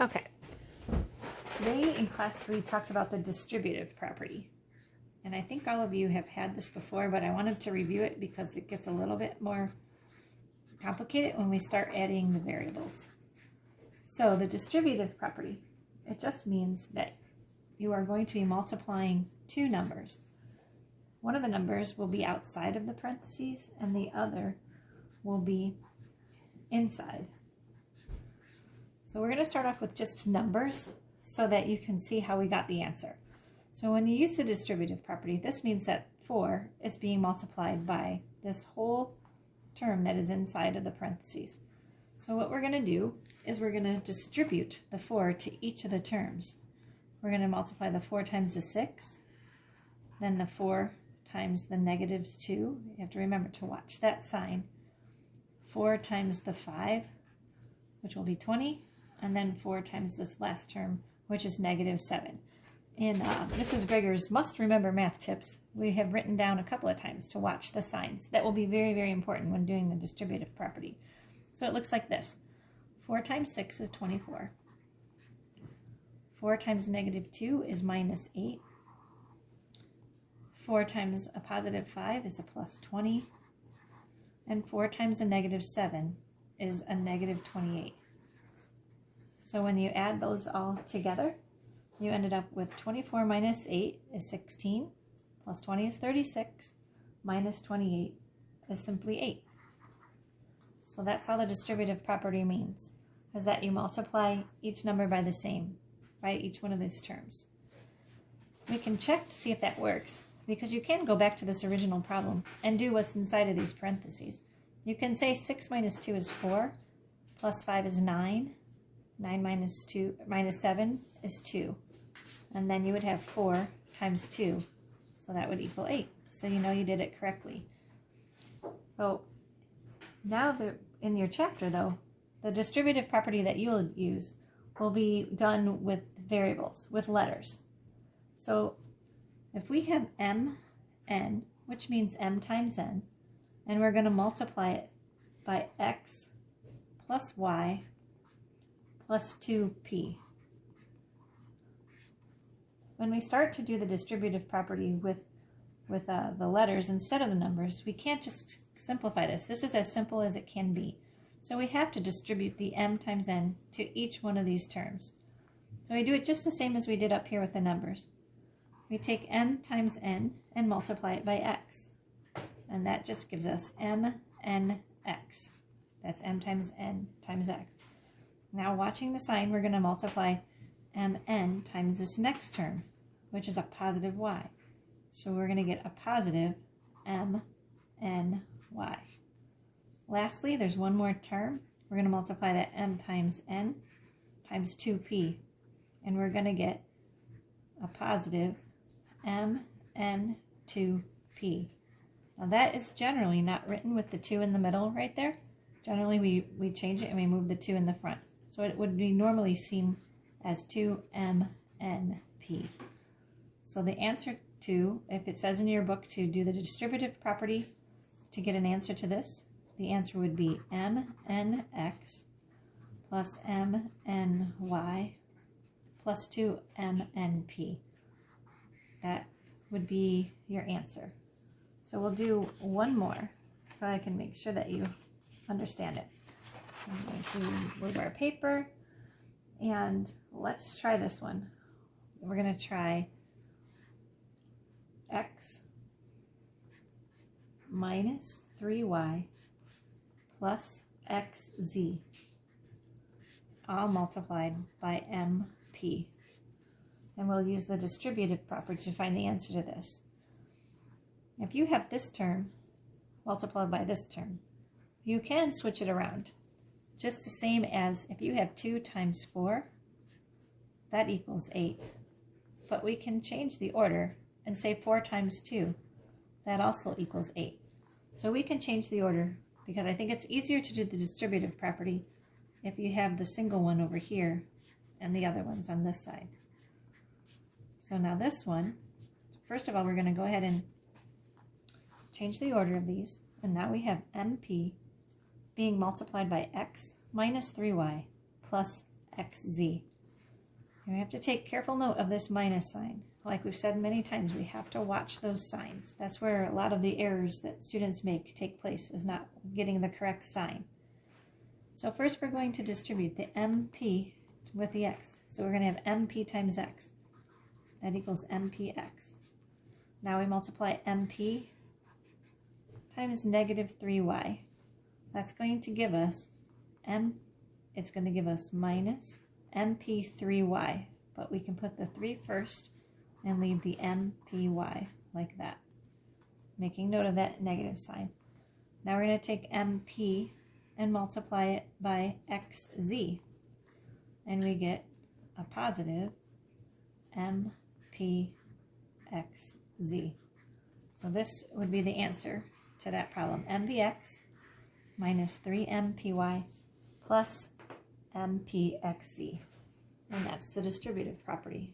Okay, today in class we talked about the distributive property. And I think all of you have had this before, but I wanted to review it because it gets a little bit more complicated when we start adding the variables. So the distributive property, it just means that you are going to be multiplying two numbers. One of the numbers will be outside of the parentheses and the other will be inside. So we're going to start off with just numbers so that you can see how we got the answer. So when you use the distributive property, this means that 4 is being multiplied by this whole term that is inside of the parentheses. So what we're going to do is we're going to distribute the 4 to each of the terms. We're going to multiply the 4 times the 6, then the 4 times the -2. You have to remember to watch that sign. 4 times the 5, which will be 20, and then 4 times this last term, which is -7. In Mrs. Gregor's Must Remember Math Tips, we have written down a couple of times to watch the signs. That will be very, very important when doing the distributive property. So it looks like this. 4 times 6 is 24. 4 times -2 is -8. 4 times a +5 is a +20. And 4 times a -7 is a -28. So when you add those all together, you ended up with 24 minus 8 is 16, plus 20 is 36, minus 28 is simply 8. So that's all the distributive property means, is that you multiply each number by the same, by each one of these terms. We can check to see if that works, because you can go back to this original problem and do what's inside of these parentheses. You can say 6 minus 2 is 4, plus 5 is 9, 9 minus 7 is 2. And then you would have 4 times 2, so that would equal 8. So you know you did it correctly. So now in your chapter, though, the distributive property that you'll use will be done with variables, with letters. So if we have mn, which means m times n, and we're going to multiply it by x plus y plus 2p. When we start to do the distributive property with the letters instead of the numbers, we can't just simplify this. This is as simple as it can be. So we have to distribute the m times n to each one of these terms. So we do it just the same as we did up here with the numbers. We take m times n and multiply it by x. And that just gives us mnx. That's m times n times x. Now watching the sign, we're going to multiply mn times this next term, which is a positive y. So we're going to get a positive mny. Lastly, there's one more term. We're going to multiply that m times n times 2p. And we're going to get a positive mn2p. Now that is generally not written with the 2 in the middle right there. Generally we change it and we move the 2 in the front. So it would be normally seen as 2mnp. So the answer to, if it says in your book to do the distributive property to get an answer to this, the answer would be mnx plus mny plus 2mnp. That would be your answer. So we'll do one more so I can make sure that you understand it. So I'm going to move our paper and let's try this one. We're going to try x minus 3y plus xz, all multiplied by mp. And we'll use the distributive property to find the answer to this. If you have this term multiplied by this term, you can switch it around. Just the same as if you have 2 times 4, that equals 8. But we can change the order and say 4 times 2, that also equals 8. So we can change the order because I think it's easier to do the distributive property if you have the single one over here and the other ones on this side. So now this one, first of all, we're going to go ahead and change the order of these, and now we have mp being multiplied by x minus 3y plus xz. We have to take careful note of this minus sign. Like we've said many times, we have to watch those signs. That's where a lot of the errors that students make take place, is not getting the correct sign. So first we're going to distribute the MP with the x. So we're going to have MP times x. That equals MPx. Now we multiply MP times negative 3y. That's going to give us it's going to give us minus MP3y. But we can put the 3 first and leave the MPy like that, making note of that negative sign. Now we're going to take MP and multiply it by xz, and we get a positive MPxz. So this would be the answer to that problem. MPx minus 3MPy plus MPxz. And that's the distributive property.